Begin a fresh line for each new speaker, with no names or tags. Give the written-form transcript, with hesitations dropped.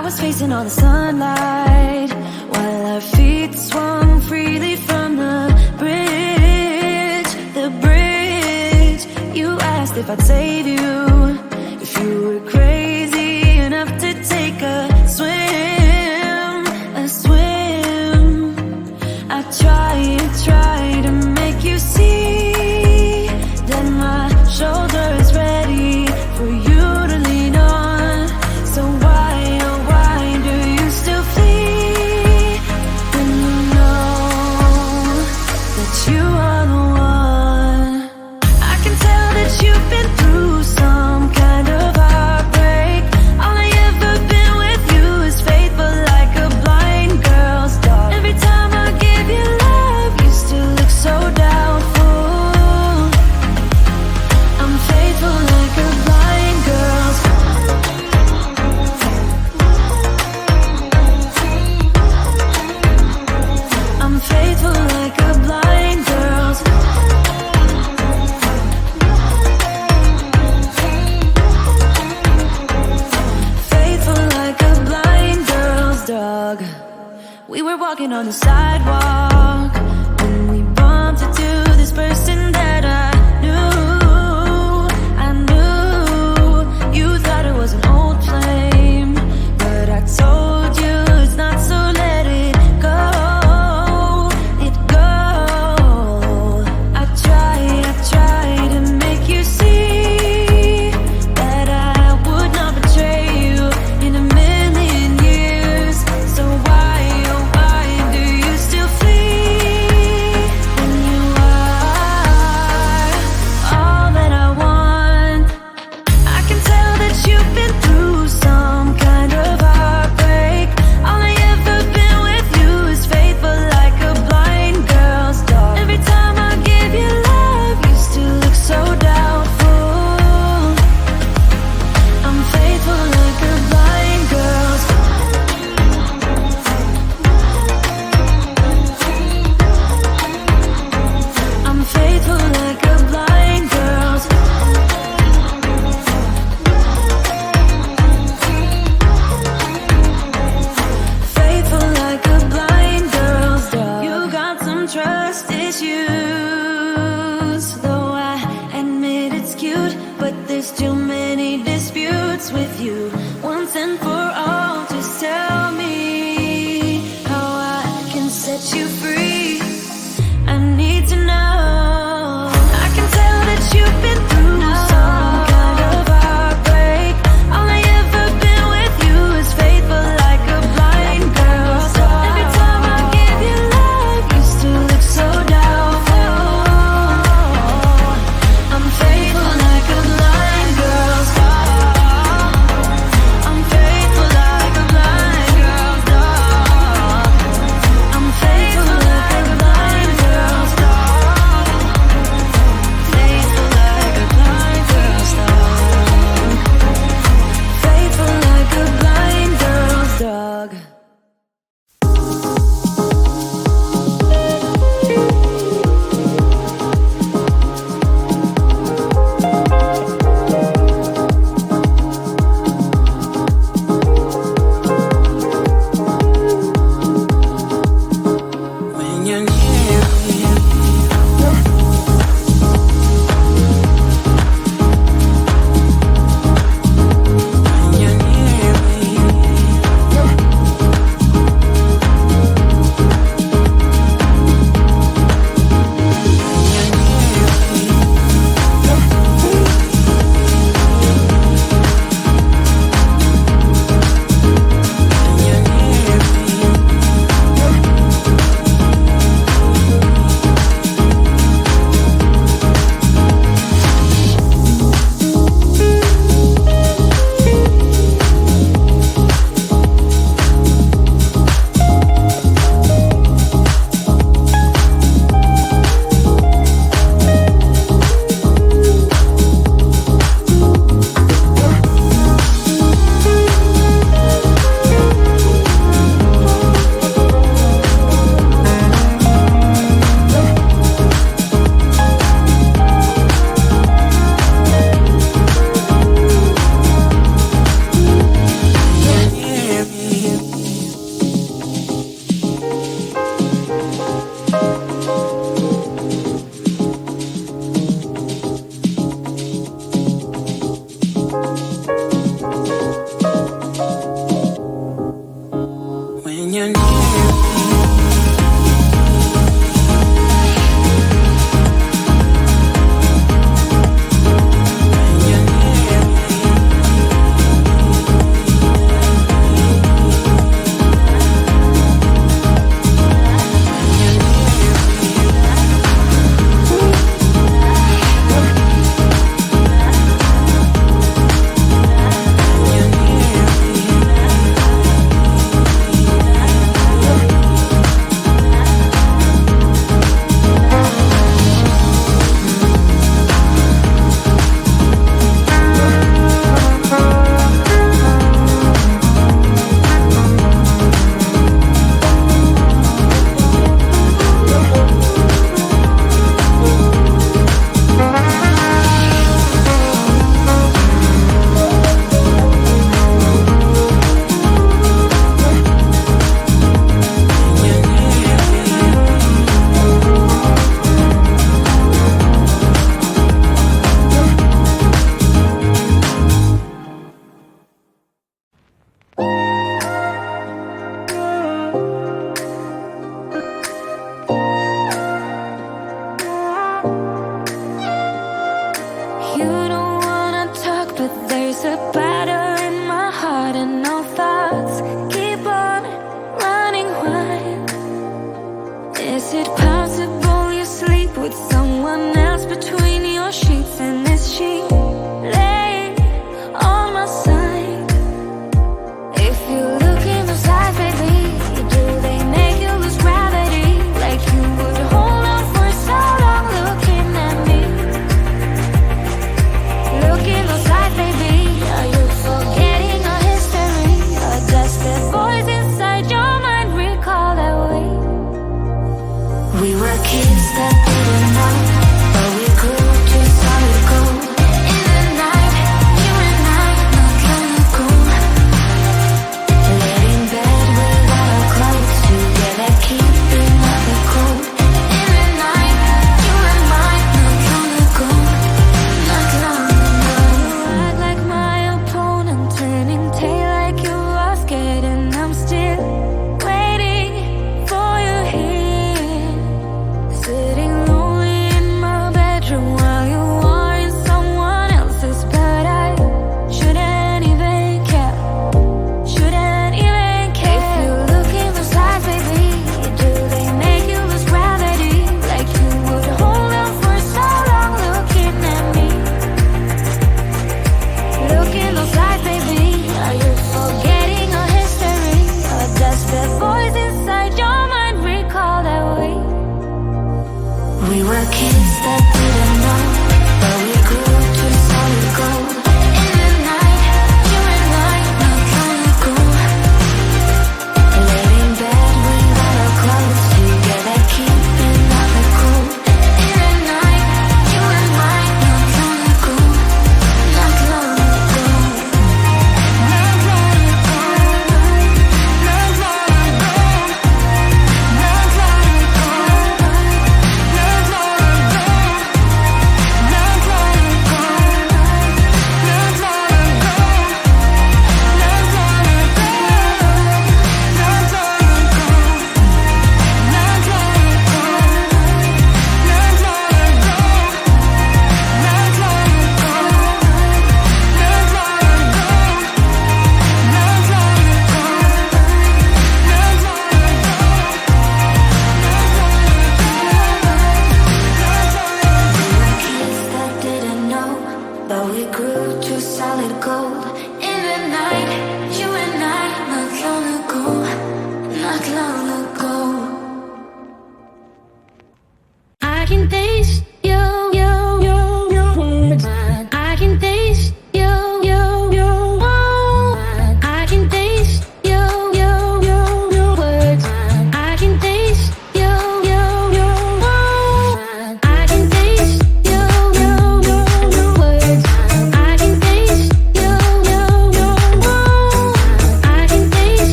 I was facing all the sunlight while our feet swung freely from the bridge. The bridge. You asked if I'd save you, if you were crazy enough to take a swim, a swim. I try to make you see that my shoulder is ready for you to lean on. So why, oh why do you still flee when you know that you are the one? I can tell that you've been through some kind of heartbreak. All I ever been with you is faithful like a blind girl's dog. Every time I give you love, you still look so doubtful. I'm faithful like a blind girl's I'm faithful like a blind girl's faithful like a blind girl's dog. We were walking on the sidewalk when we bumped into this person that I knew. You thought it was an old flame, but I told you it's not, so let it go. It go. I try to make you see that I would not betray you in a million years. So why, oh why do you still flee when you are all that I want? I can tell that you've been through some kind of heartbreak. All I ever been with you is faithful like a blind girl's dog. Every time I give you love, you still look so doubtful. I'm faithful like a blind girl's I'm faithful like a blind girl's faithful like a blind girl's dog. You got some trust issues, though I admit it's cute, but there's too many disputes with you. Once and for all, just tell me how I can set you free. I need to know. I can tell that you've been through some kind of heartbreak. All I ever been with you is faithful like a blind girl's dog. Every time I give you love, you still look so doubtful. I'm faithful like a blind girl's dog. I'm faithful like I didn't know